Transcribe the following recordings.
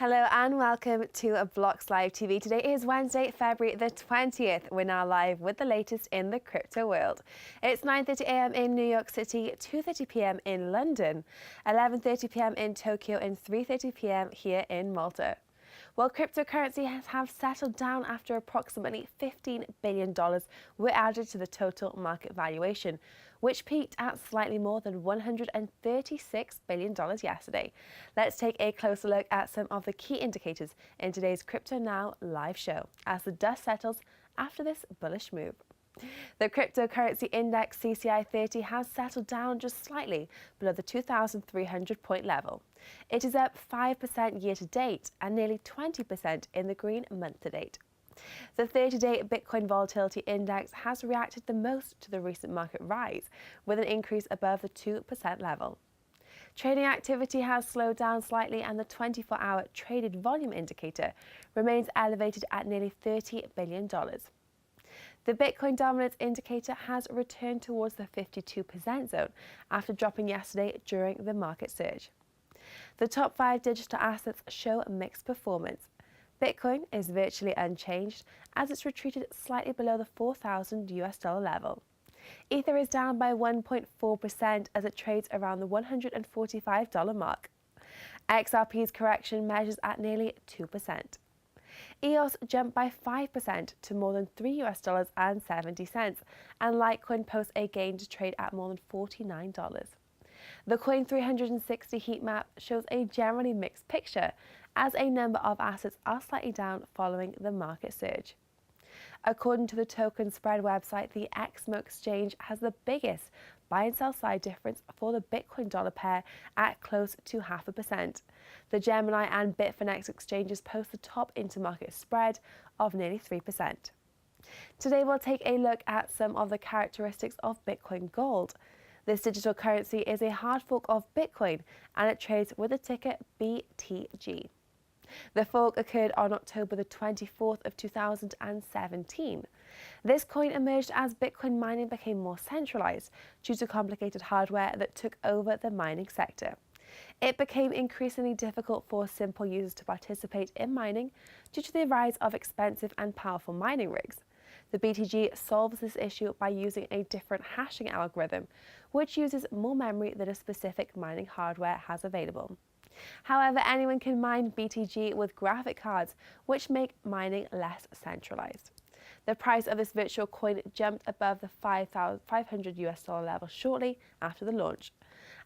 Hello and welcome to Blocks Live TV. Today is Wednesday, February the 20th. We're now live with the latest in the crypto world. It's 9:30 a.m. in New York City, 2:30 p.m. in London, 11:30 p.m. in Tokyo, and 3:30 p.m. here in Malta. Well, cryptocurrencies have settled down after approximately $15 billion were added to the total market valuation, which peaked at slightly more than $136 billion yesterday. Let's take a closer look at some of the key indicators in today's Crypto Now live show as the dust settles after this bullish move. The cryptocurrency index CCI 30 has settled down just slightly below the 2,300 point level. It is up 5% year to date and nearly 20% in the green month to date. The 30-day Bitcoin volatility index has reacted the most to the recent market rise, with an increase above the 2% level. Trading activity has slowed down slightly and the 24-hour traded volume indicator remains elevated at nearly $30 billion. The Bitcoin dominance indicator has returned towards the 52% zone after dropping yesterday during the market surge. The top 5 digital assets show mixed performance. Bitcoin is virtually unchanged as it's retreated slightly below the $4,000 level. Ether is down by 1.4% as it trades around the $145 mark. XRP's correction measures at nearly 2%. EOS jumped by 5% to more than $3.70, and Litecoin posts a gain to trade at more than $49. The Coin 360 heat map shows a generally mixed picture, as a number of assets are slightly down following the market surge. According to the token spread website, the XMO exchange has the biggest buy and sell side difference for the Bitcoin dollar pair at close to 0.5%. The Gemini and Bitfinex exchanges post the top intermarket spread of nearly 3%. Today we'll take a look at some of the characteristics of Bitcoin Gold. This digital currency is a hard fork of Bitcoin and it trades with the ticker BTG. The fork occurred on October the 24th of 2017. This coin emerged as Bitcoin mining became more centralized due to complicated hardware that took over the mining sector. It became increasingly difficult for simple users to participate in mining due to the rise of expensive and powerful mining rigs. The BTG solves this issue by using a different hashing algorithm, which uses more memory than a specific mining hardware has available. However, anyone can mine BTG with graphic cards, which make mining less centralized. The price of this virtual coin jumped above the $500 level shortly after the launch.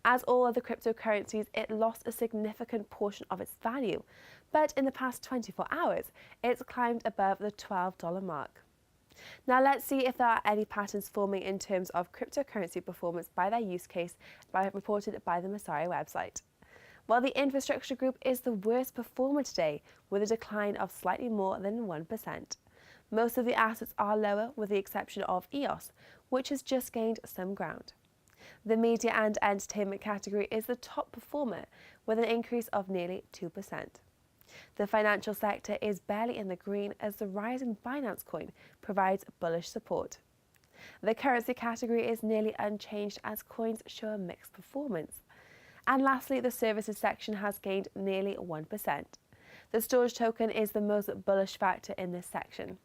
As all other cryptocurrencies, it lost a significant portion of its value, but in the past 24 hours, it's climbed above the $12 mark. Now let's see if there are any patterns forming in terms of cryptocurrency performance by their use case reported by the Messari website. Well, the infrastructure group is the worst performer today, with a decline of slightly more than 1%. Most of the assets are lower, with the exception of EOS, which has just gained some ground. The media and entertainment category is the top performer, with an increase of nearly 2%. The financial sector is barely in the green as the rising Binance coin provides bullish support. The currency category is nearly unchanged as coins show a mixed performance. And lastly, the services section has gained nearly 1%. The storage token is the most bullish factor in this section.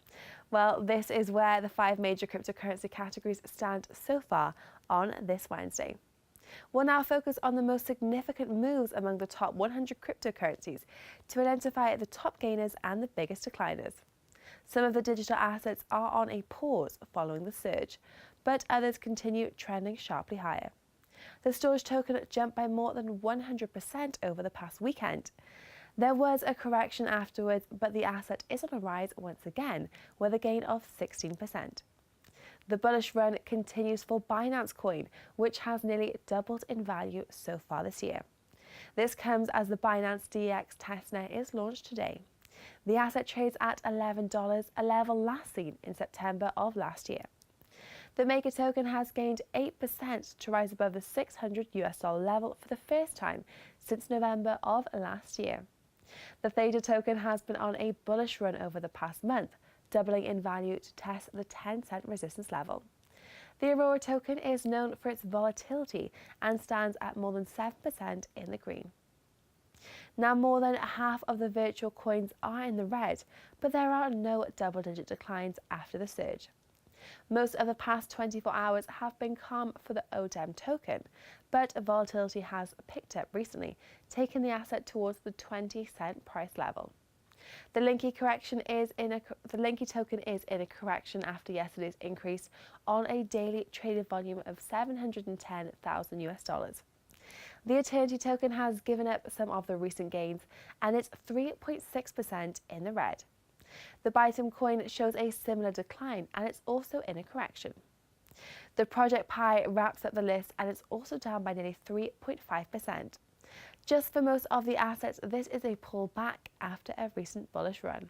Well, this is where the 5 major cryptocurrency categories stand so far on this Wednesday. We'll now focus on the most significant moves among the top 100 cryptocurrencies to identify the top gainers and the biggest decliners. Some of the digital assets are on a pause following the surge, but others continue trending sharply higher. The storage token jumped by more than 100% over the past weekend. There was a correction afterwards, but the asset is on a rise once again, with a gain of 16%. The bullish run continues for Binance Coin, which has nearly doubled in value so far this year. This comes as the Binance DEX testnet is launched today. The asset trades at $11, a level last seen in September of last year. The Maker token has gained 8% to rise above the $600 level for the first time since November of last year. The Theta token has been on a bullish run over the past month, doubling in value to test the 10-cent resistance level. The Aurora token is known for its volatility and stands at more than 7% in the green. Now, more than half of the virtual coins are in the red, but there are no double-digit declines after the surge. Most of the past 24 hours have been calm for the ODEM token, but volatility has picked up recently, taking the asset towards the 20-cent price level. The Linky token is in a correction after yesterday's increase on a daily traded volume of 710,000 US dollars. The Eternity token has given up some of the recent gains, and it's 3.6% in the red. The Bytum coin shows a similar decline, and it's also in a correction. The Project Pi wraps up the list, and it's also down by nearly 3.5%. Just for most of the assets, this is a pullback after a recent bullish run.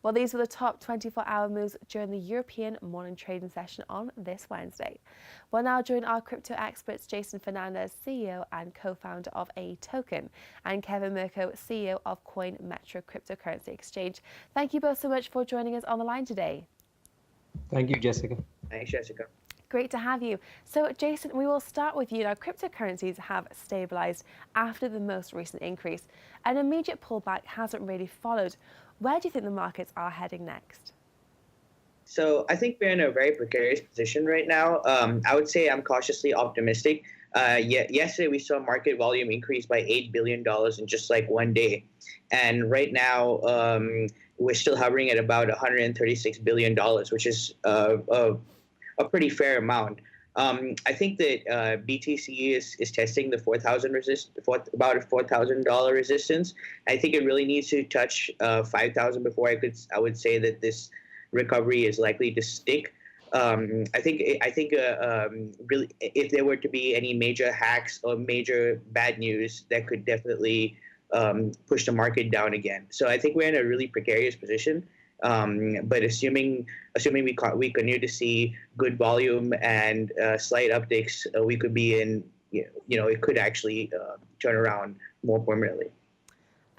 Well, these were the top 24-hour moves during the European morning trading session on this Wednesday. We'll now join our crypto experts, Jason Fernandez, CEO and co-founder of A Token, and Kevin Mirko, CEO of Coin Metro Cryptocurrency Exchange. Thank you both so much for joining us on the line today. Thank you, Jessica. Thanks, Jessica. Great to have you. So, Jason, we will start with you. Now, cryptocurrencies have stabilized after the most recent increase. An immediate pullback hasn't really followed. Where do you think the markets are heading next? So I think we're in a very precarious position right now. I would say I'm cautiously optimistic. Yesterday, we saw market volume increase by $8 billion in just like one day. And right now, we're still hovering at about $136 billion, which is a pretty fair amount. I think that BTC is testing the about a $4,000 resistance. I think it really needs to touch 5,000 before I would say that this recovery is likely to stick. I think really, if there were to be any major hacks or major bad news, that could definitely push the market down again. So I think we're in a really precarious position. But assuming we continue to see good volume and slight upticks, we could be in, it could actually turn around more permanently.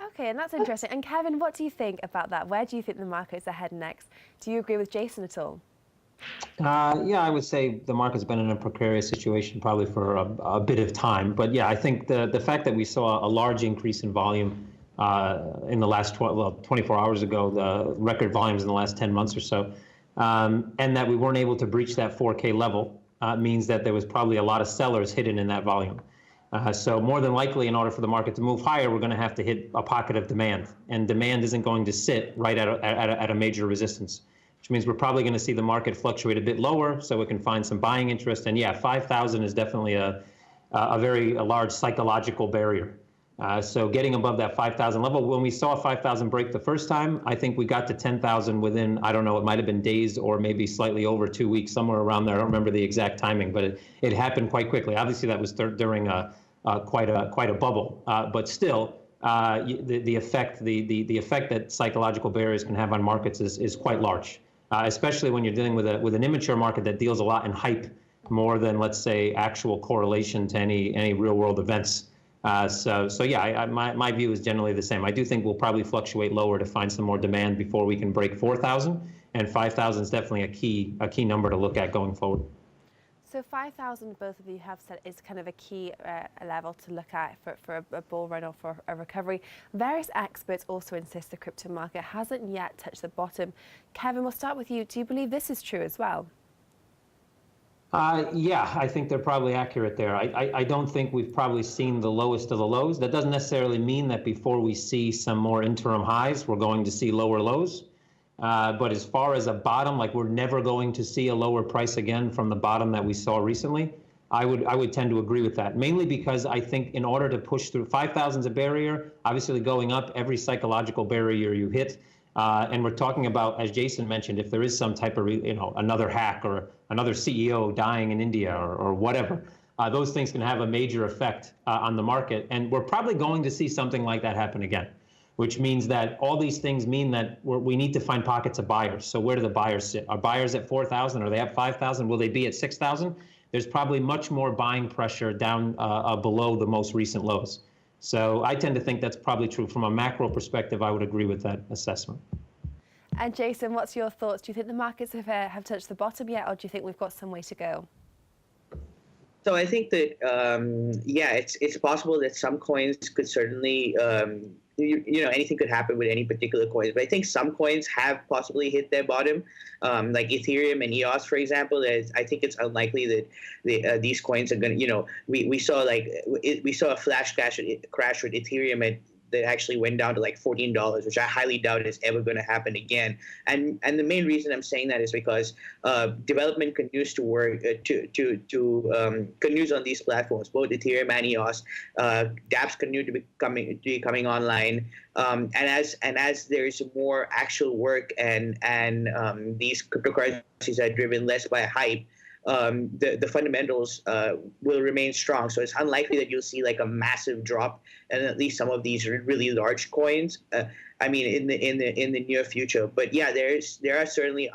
Okay, and that's interesting. And Kevin, what do you think about that? Where do you think the markets are heading next? Do you agree with Jason at all? Yeah, I would say the market's been in a precarious situation probably for a bit of time. But yeah, I think the fact that we saw a large increase in volume in the last 24 hours ago, the record volumes in the last 10 months or so, and that we weren't able to breach that 4K level means that there was probably a lot of sellers hidden in that volume. So more than likely, in order for the market to move higher, we're going to have to hit a pocket of demand. And demand isn't going to sit right at a major resistance, which means we're probably going to see the market fluctuate a bit lower so we can find some buying interest. And yeah, 5,000 is definitely a very large psychological barrier. So getting above that 5,000 level, when we saw 5,000 break the first time, I think we got to 10,000 within, I don't know, it might have been days or maybe slightly over 2 weeks, somewhere around there. I don't remember the exact timing, but it happened quite quickly. Obviously, that was during quite a bubble, but still, the effect that psychological barriers can have on markets is quite large, especially when you're dealing with an immature market that deals a lot in hype more than, let's say, actual correlation to any real world events. So yeah, my view is generally the same. I do think we'll probably fluctuate lower to find some more demand before we can break 4,000, and 5,000 is definitely a key number to look at going forward. So 5,000, both of you have said, is kind of a key level to look at for a bull run or for a recovery. Various experts also insist the crypto market hasn't yet touched the bottom. Kevin, we'll start with you. Do you believe this is true as well? Yeah, I think they're probably accurate there. I don't think we've probably seen the lowest of the lows. That doesn't necessarily mean that before we see some more interim highs, we're going to see lower lows. But as far as a bottom, like we're never going to see a lower price again from the bottom that we saw recently, I would tend to agree with that, mainly because I think in order to push through, 5,000 is a barrier, obviously going up every psychological barrier you hit. And we're talking about, as Jason mentioned, if there is some type of, another hack or another CEO dying in India or whatever, those things can have a major effect on the market. And we're probably going to see something like that happen again, which means that all these things mean that we need to find pockets of buyers. So where do the buyers sit? Are buyers at 4,000? Are they at 5,000? Will they be at 6,000? There's probably much more buying pressure down below the most recent lows. So I tend to think that's probably true. From a macro perspective, I would agree with that assessment. And Jason, what's your thoughts? Do you think the markets have touched the bottom yet, or do you think we've got some way to go? So I think that yeah, it's possible that some coins could certainly anything could happen with any particular coins, but I think some coins have possibly hit their bottom, like Ethereum and EOS, for example. I think it's unlikely that these coins are going to, we saw we saw a flash crash with Ethereum that actually went down to like $14, which I highly doubt is ever going to happen again. And the main reason I'm saying that is because development continues to work continues on these platforms, both Ethereum and EOS. dApps continue to be coming online, and as there's more actual work and these cryptocurrencies are driven less by hype. The fundamentals will remain strong. So it's unlikely that you'll see like a massive drop in at least some of these really large coins. I mean, in the near future. But yeah, there are certainly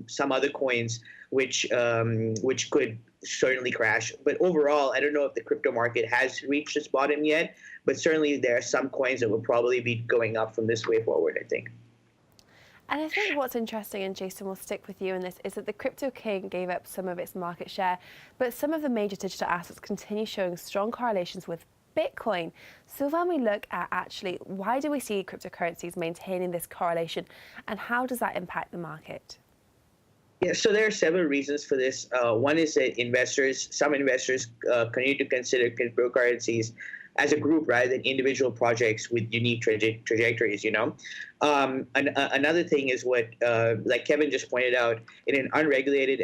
some other coins which could certainly crash. But overall, I don't know if the crypto market has reached its bottom yet. But certainly there are some coins that will probably be going up from this way forward, I think. And I think what's interesting, and Jason will stick with you in this, is that the crypto king gave up some of its market share, but some of the major digital assets continue showing strong correlations with Bitcoin. So when we look at actually why do we see cryptocurrencies maintaining this correlation, and how does that impact the market? Yeah, so there are several reasons for this. One is that some investors continue to consider cryptocurrencies as a group rather than individual projects with unique trajectories, Another thing is what, like Kevin just pointed out, in an unregulated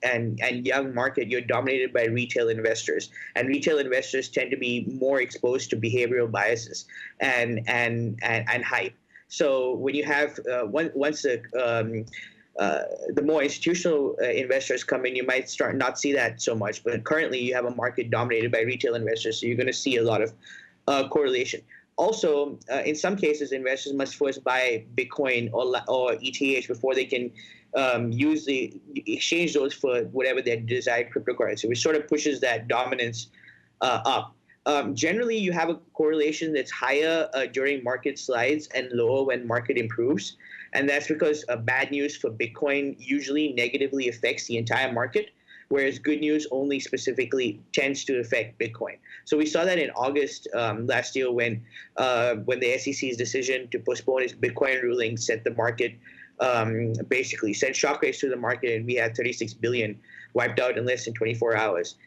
and young market, you're dominated by retail investors. And retail investors tend to be more exposed to behavioral biases and hype. So when you have, once the more institutional investors come in, you might start not see that so much. But currently, you have a market dominated by retail investors, so you're going to see a lot of correlation. Also, in some cases, investors must first buy Bitcoin or ETH before they can exchange those for whatever their desired cryptocurrency, which sort of pushes that dominance up. Generally, you have a correlation that's higher during market slides and lower when market improves. And that's because bad news for Bitcoin usually negatively affects the entire market, whereas good news only specifically tends to affect Bitcoin. So we saw that in August last year when the SEC's decision to postpone its Bitcoin ruling sent the market, basically sent shockwaves through the market, and we had 36 billion wiped out in less than 24 hours.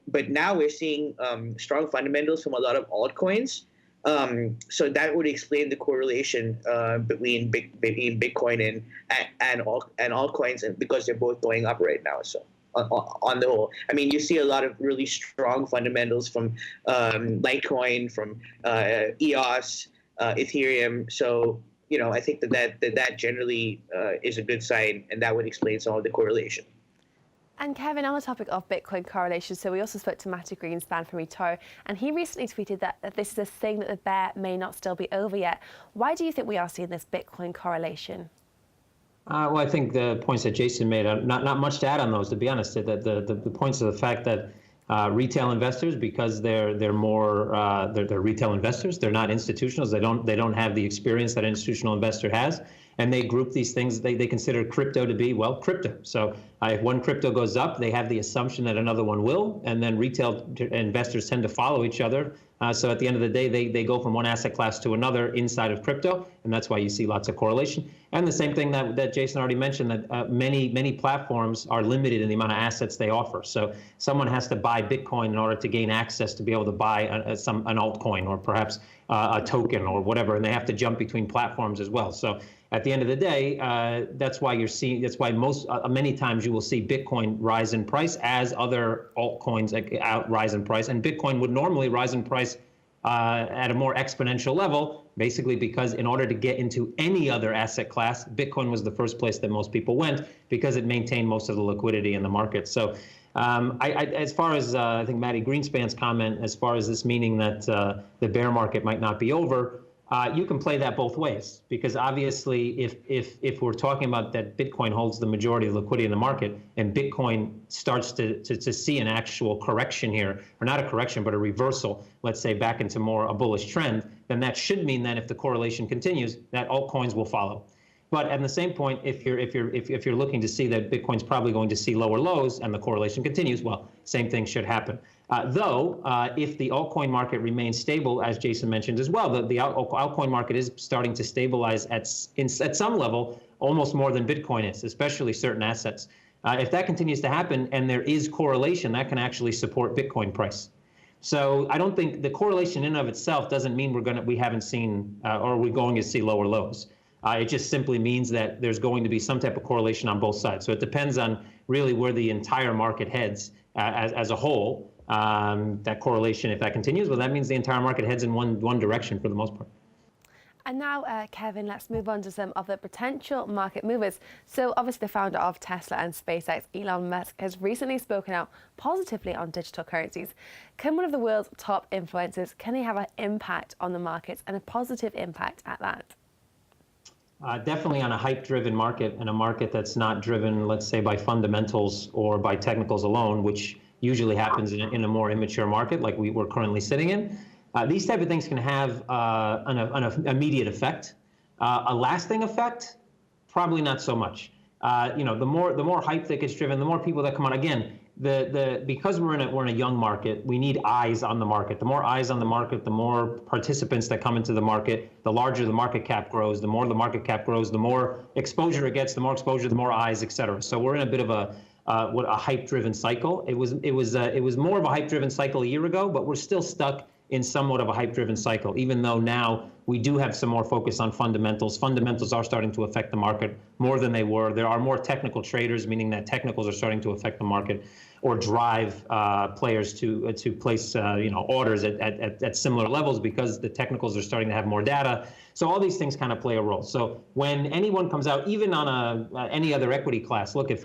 But now we're seeing strong fundamentals from a lot of altcoins. So that would explain the correlation between Bitcoin and altcoins, and because they're both going up right now. So on the whole, I mean, you see a lot of really strong fundamentals from Litecoin, from EOS, Ethereum. So I think that generally is a good sign, and that would explain some of the correlation. And Kevin, on the topic of Bitcoin correlation, so we also spoke to Matty Greenspan from eToro, and he recently tweeted that this is a thing that the bear may not still be over yet. Why do you think we are seeing this Bitcoin correlation? Well, I think the points that Jason made are not much to add on those, to be honest. The points of the fact that retail investors, because they're retail investors, they're not institutionals. They don't have the experience that an institutional investor has. And they group these things, they consider crypto to be, well, crypto. So if one crypto goes up, they have the assumption that another one will, and then retail investors tend to follow each other. So at the end of the day, they go from one asset class to another inside of crypto, and that's why you see lots of correlation. And the same thing that Jason already mentioned, that many platforms are limited in the amount of assets they offer. So someone has to buy Bitcoin in order to gain access to be able to buy an altcoin, or perhaps a token or whatever, and they have to jump between platforms as well. So at the end of the day, that's why many times you will see Bitcoin rise in price as other altcoins rise in price, and Bitcoin would normally rise in price at a more exponential level, basically because in order to get into any other asset class, Bitcoin was the first place that most people went because it maintained most of the liquidity in the market. So as far as I think Matty Greenspan's comment, as far as this meaning that the bear market might not be over, you can play that both ways, because obviously if we're talking about that Bitcoin holds the majority of liquidity in the market, and Bitcoin starts to see an actual correction here, or not a correction, but a reversal, let's say back into more a bullish trend, then that should mean that if the correlation continues, that altcoins will follow. But at the same point, if you're looking to see that Bitcoin's probably going to see lower lows and the correlation continues, well, same thing should happen. Though, if the altcoin market remains stable, as Jason mentioned as well, the altcoin market is starting to stabilize at some level, almost more than Bitcoin is, especially certain assets. If that continues to happen and there is correlation, that can actually support Bitcoin price. So I don't think the correlation in and of itself doesn't mean we haven't seen or we're going to see lower lows. It just simply means that there's going to be some type of correlation on both sides. So it depends on really where the entire market heads as a whole. That correlation, if that continues, well, that means the entire market heads in one direction for the most part. And now, Kevin, let's move on to some of the potential market movers. So obviously the founder of Tesla and SpaceX, Elon Musk, has recently spoken out positively on digital currencies. Can one of the world's top influencers, can he have an impact on the markets, and a positive impact at that? Definitely on a hype-driven market, and a market that's not driven, let's say, by fundamentals or by technicals alone, which usually happens in a more immature market like we're currently sitting in. These type of things can have an immediate effect. A lasting effect, probably not so much. The more hype that gets driven, the more people that come on. Again, because we're in a young market, we need eyes on the market. The more eyes on the market, the more participants that come into the market, the larger the market cap grows. The more the market cap grows, the more exposure it gets. The more exposure, the more eyes, et cetera. So we're in a bit of a hype-driven cycle. It was more of a hype-driven cycle a year ago, but we're still stuck in somewhat of a hype-driven cycle, even though now we do have some more focus on fundamentals. Fundamentals are starting to affect the market more than they were. There are more technical traders, meaning that technicals are starting to affect the market or drive players to place orders at similar levels because the technicals are starting to have more data. So all these things kind of play a role. So when anyone comes out, even on any other equity class, look, if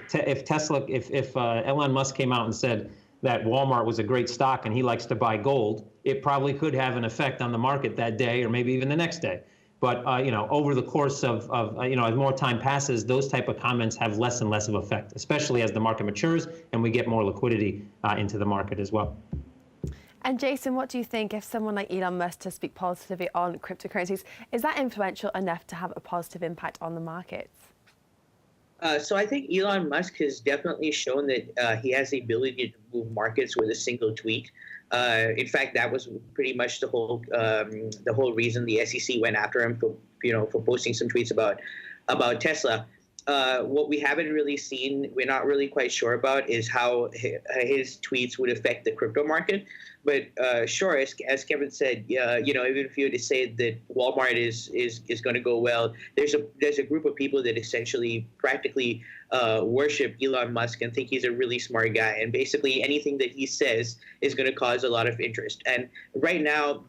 Elon Musk came out and said that Walmart was a great stock and he likes to buy gold, it probably could have an effect on the market that day or maybe even the next day. But over the course of as more time passes, those type of comments have less and less of effect, especially as the market matures and we get more liquidity into the market as well. And Jason, what do you think if someone like Elon Musk to speak positively on cryptocurrencies, is that influential enough to have a positive impact on the markets? So I think Elon Musk has definitely shown that he has the ability to move markets with a single tweet. In fact, that was pretty much the whole reason the SEC went after him for posting some tweets about Tesla. What we haven't really seen, we're not really quite sure about, is how his tweets would affect the crypto market. But sure, as Kevin said, even if you were to say that Walmart is going to go well, there's a group of people that essentially practically worship Elon Musk and think he's a really smart guy. And basically anything that he says is going to cause a lot of interest. And right now,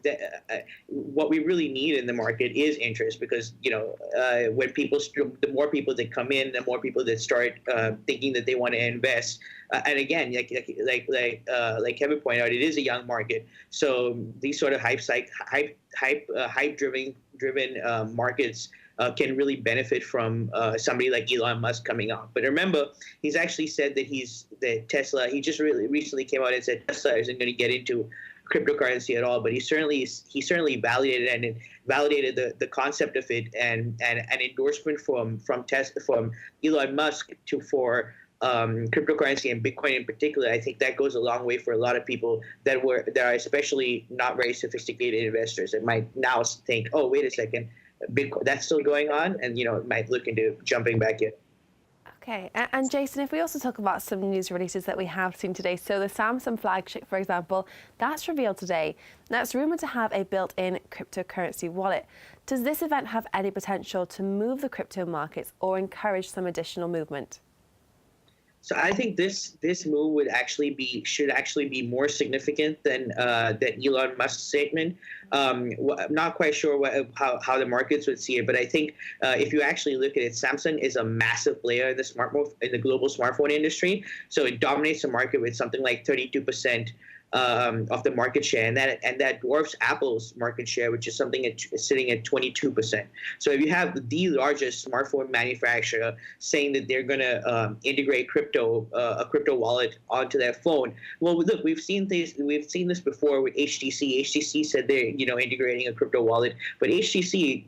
what we really need in the market is interest, because when the more people that come in, the more people that start thinking that they want to invest. And again, like Kevin pointed out, it is a young market. So these sort of hype-driven markets can really benefit from somebody like Elon Musk coming out. But remember, he's actually said that Tesla. He just recently came out and said Tesla isn't going to get into cryptocurrency at all. But he certainly validated the concept of it, and an endorsement from Elon Musk for cryptocurrency and Bitcoin in particular. I think that goes a long way for a lot of people that are especially not very sophisticated investors that might now think, oh, wait a second, Bitcoin, that's still going on, and might look into jumping back in. Okay, and Jason, if we also talk about some news releases that we have seen today, so the Samsung flagship, for example, that's revealed today. Now, it's rumored to have a built-in cryptocurrency wallet. Does this event have any potential to move the crypto markets or encourage some additional movement? So I think this move should actually be more significant than Elon Musk's statement. I'm not quite sure how the markets would see it, but I think if you actually look at it, Samsung is a massive player in the global smartphone industry. So it dominates the market with something like 32% of the market share, and that dwarfs Apple's market share, which is sitting at 22%. So if you have the largest smartphone manufacturer saying that they're going to integrate a crypto wallet onto their phone, well, look, we've seen this before with HTC. HTC said they're integrating a crypto wallet, but HTC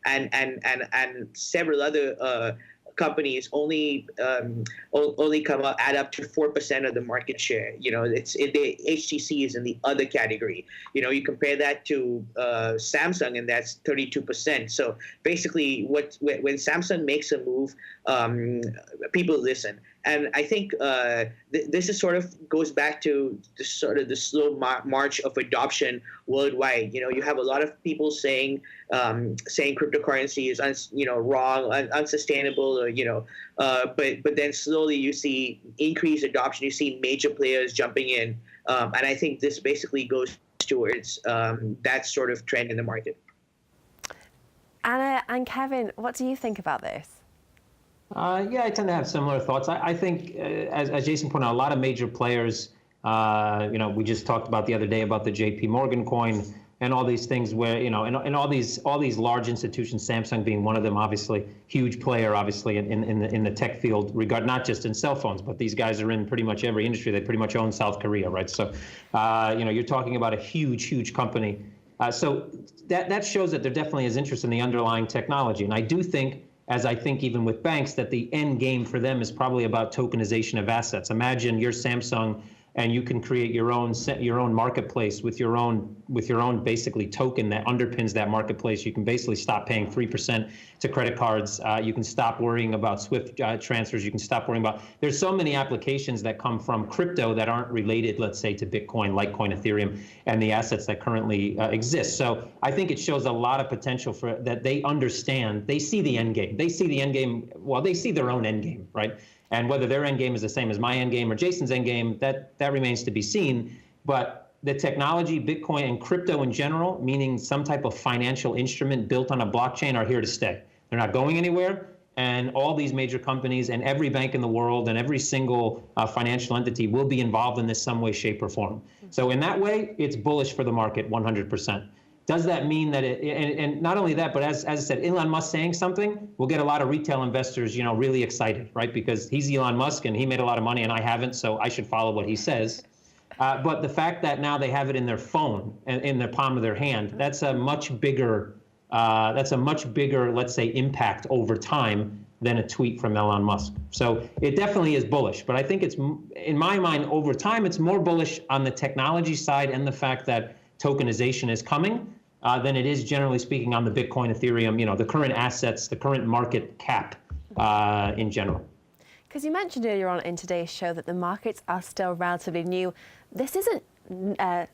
and several other companies only add up to 4% of the market share. The HTC is in the other category. You compare that to Samsung, and that's 32%. So basically, when Samsung makes a move, people listen. And I think this is sort of goes back to the slow march of adoption worldwide. You have a lot of people saying cryptocurrency is wrong, unsustainable, but then slowly you see increased adoption. You see major players jumping in, and I think this basically goes towards that sort of trend in the market. Anna and Kevin, what do you think about this? Yeah, I tend to have similar thoughts. I think, as Jason pointed out, a lot of major players, we just talked about the other day about the JP Morgan coin and all these things where, and all these large institutions, Samsung being one of them, obviously, huge player, obviously, in the tech field, not just in cell phones, but these guys are in pretty much every industry. They pretty much own South Korea, right? So, you're talking about a huge company. So that shows that there definitely is interest in the underlying technology. And I do think, as I think even with banks, that the end game for them is probably about tokenization of assets. Imagine you're Samsung and you can create your own marketplace with your own basically token that underpins that marketplace. You can basically stop paying 3% to credit cards. You can stop worrying about SWIFT transfers. You can stop worrying about. There's so many applications that come from crypto that aren't related, let's say, to Bitcoin, Litecoin, Ethereum, and the assets that currently exist. So I think it shows a lot of potential for that. They understand. They see the end game. They see the end game. Well, they see their own end game, right? And whether their end game is the same as my end game or Jason's end game, that remains to be seen. But the technology, Bitcoin and crypto in general, meaning some type of financial instrument built on a blockchain, are here to stay. They're not going anywhere. And all these major companies and every bank in the world and every single financial entity will be involved in this some way, shape, or form. So in that way, it's bullish for the market 100%. Does that mean that and not only that, but as I said, Elon Musk saying something will get a lot of retail investors, really excited, right? Because he's Elon Musk and he made a lot of money and I haven't, so I should follow what he says. But the fact that now they have it in their phone and in the palm of their hand, that's a much bigger, let's say, impact over time than a tweet from Elon Musk. So it definitely is bullish, but I think it's, in my mind, over time, it's more bullish on the technology side and the fact that tokenization is coming than it is, generally speaking, on the Bitcoin, Ethereum, the current assets, the current market cap in general. Because you mentioned earlier on in today's show that the markets are still relatively new. This isn't and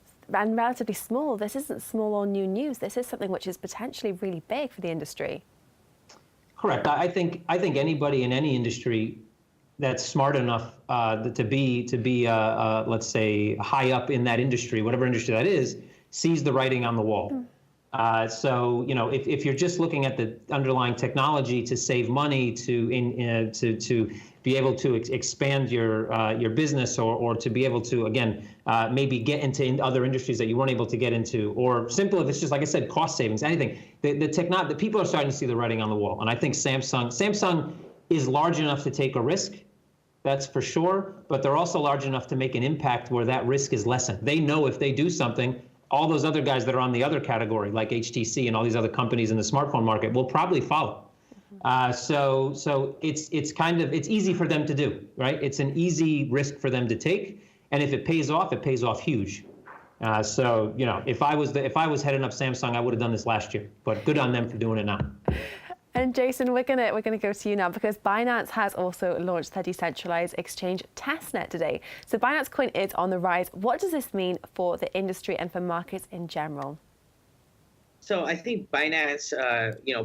relatively small. This isn't small or new news. This is something which is potentially really big for the industry. Correct. I think anybody in any industry that's smart enough to be let's say, high up in that industry, whatever industry that is, sees the writing on the wall. So if you're just looking at the underlying technology to save money, to be able to expand your business, or to be able to, again, maybe get into other industries that you weren't able to get into, or simple if it's just, like I said, cost savings, anything. The people are starting to see the writing on the wall, and I think Samsung is large enough to take a risk. That's for sure, but they're also large enough to make an impact where that risk is lessened. They know if they do something, all those other guys that are on the other category, like HTC and all these other companies in the smartphone market, will probably follow. So it's easy for them to do, right? It's an easy risk for them to take, and if it pays off huge. So if I was heading up Samsung, I would have done this last year. But good on them for doing it now. And Jason, we're gonna go to you now, because Binance has also launched their decentralized exchange testnet today. So Binance Coin is on the rise. What does this mean for the industry and for markets in general? So I think Binance,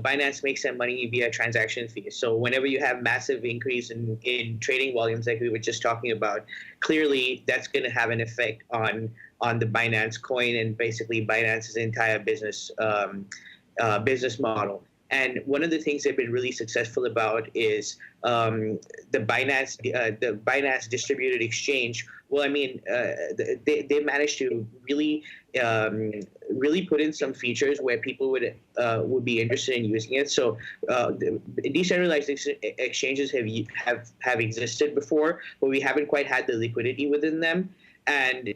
Binance makes their money via transaction fees. So whenever you have massive increase in trading volumes, like we were just talking about, clearly that's going to have an effect on the Binance Coin and basically Binance's entire business model. And one of the things they've been really successful about is the Binance distributed exchange. Well, I mean, they managed to really put in some features where people would be interested in using it. So the decentralized exchanges have existed before, but we haven't quite had the liquidity within them. And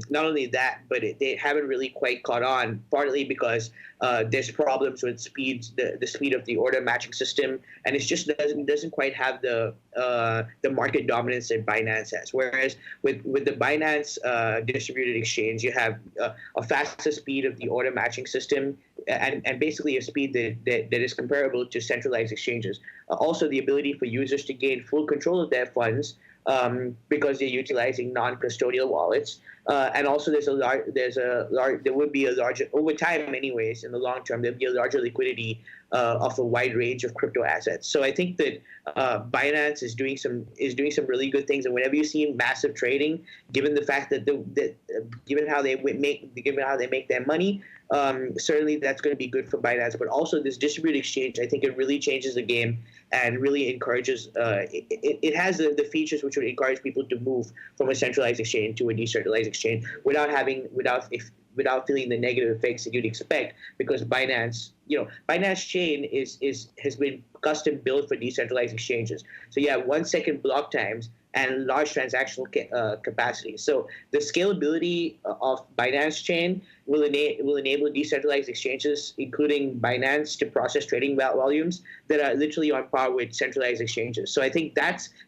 not only that, but they haven't really quite caught on, partly because there's problems with the speed of the order matching system, and it just doesn't quite have the market dominance that Binance has. Whereas with the Binance distributed exchange, you have a faster speed of the order matching system, and basically a speed that is comparable to centralized exchanges. Also, the ability for users to gain full control of their funds, because they're utilizing non-custodial wallets, and also there would be a larger, over time anyways, in the long term, there'll be a larger liquidity of a wide range of crypto assets. So I think that Binance is doing some really good things, and whenever you see massive trading, given the fact that given how they make their money, certainly that's going to be good for Binance. But also this distributed exchange, I think it really changes the game and really encourages. It has the features which would encourage people to move from a centralized exchange to a decentralized exchange without feeling the negative effects that you'd expect, because Binance chain has been custom built for decentralized exchanges. So you have 1 second block times and large transactional capacity. So the scalability of Binance chain will enable decentralized exchanges, including Binance, to process trading volumes that are literally on par with centralized exchanges. So I think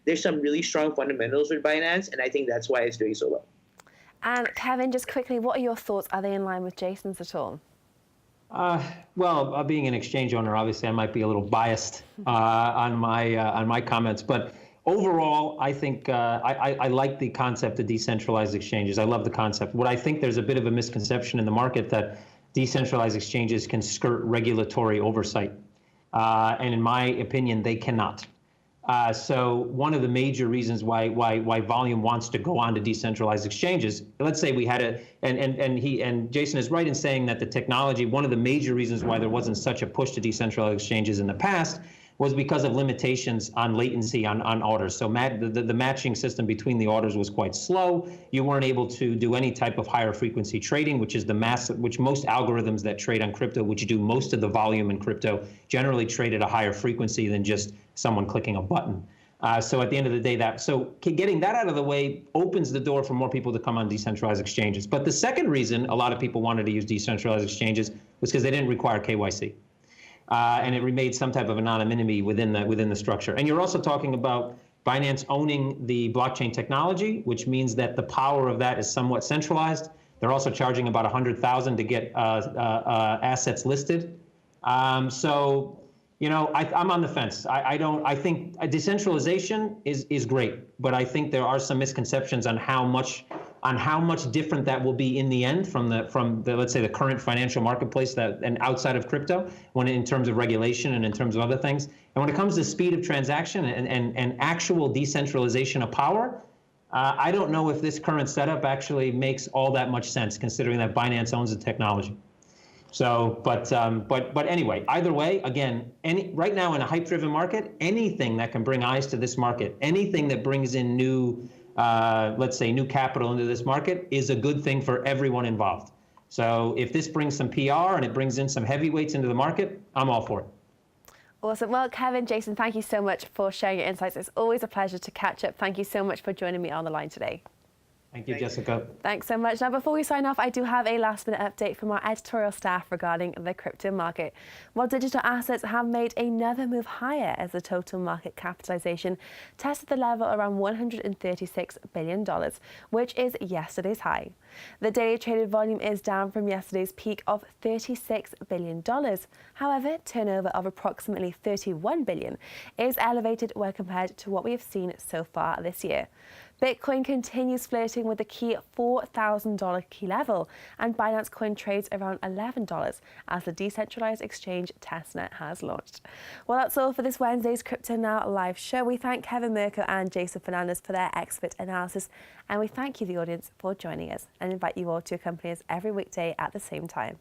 there's some really strong fundamentals with Binance, and I think that's why it's doing so well. And Kevin, just quickly, what are your thoughts? Are they in line with Jason's at all? Well, being an exchange owner, obviously I might be a little biased on my comments, but overall, I think I like the concept of decentralized exchanges. I love the concept. What I think there's a bit of a misconception in the market that decentralized exchanges can skirt regulatory oversight, and in my opinion, they cannot. So one of the major reasons why volume wants to go on to decentralized exchanges, let's say we had and Jason is right in saying that the technology, one of the major reasons why there wasn't such a push to decentralized exchanges in the past was because of limitations on latency on orders. So the matching system between the orders was quite slow. You weren't able to do any type of higher frequency trading, which is which most algorithms that trade on crypto, which do most of the volume in crypto, generally trade at a higher frequency than just someone clicking a button. So at the end of the day, getting that out of the way opens the door for more people to come on decentralized exchanges. But the second reason a lot of people wanted to use decentralized exchanges was because they didn't require KYC. And it remained some type of anonymity within the structure. And you're also talking about Binance owning the blockchain technology, which means that the power of that is somewhat centralized. They're also charging about $100,000 to get assets listed. So, I'm on the fence. I think decentralization is great, but I think there are some misconceptions on how much different that will be in the end from the let's say the current financial marketplace and outside of crypto, when in terms of regulation and in terms of other things. And when it comes to speed of transaction and actual decentralization of power, I don't know if this current setup actually makes all that much sense, considering that Binance owns the technology. So, but anyway, either way, again, right now in a hype-driven market, anything that can bring eyes to this market, anything that brings in new, let's say, new capital into this market is a good thing for everyone involved. So if this brings some PR and it brings in some heavyweights into the market, I'm all for it. Awesome. Well, Kevin, Jason, thank you so much for sharing your insights. It's always a pleasure to catch up. Thank you so much for joining me on the line today. Thank you, Jessica. Thanks so much. Now, before we sign off, I do have a last-minute update from our editorial staff regarding the crypto market. Well, digital assets have made another move higher as the total market capitalization tested the level around $136 billion, which is yesterday's high. The daily traded volume is down from yesterday's peak of $36 billion. However, turnover of approximately $31 billion is elevated when compared to what we have seen so far this year. Bitcoin continues flirting with the key $4,000 key level, and Binance Coin trades around $11 as the decentralized exchange testnet has launched. Well, that's all for this Wednesday's Crypto Now live show. We thank Kevin Mirko and Jason Fernandez for their expert analysis, and we thank you, the audience, for joining us, and invite you all to accompany us every weekday at the same time.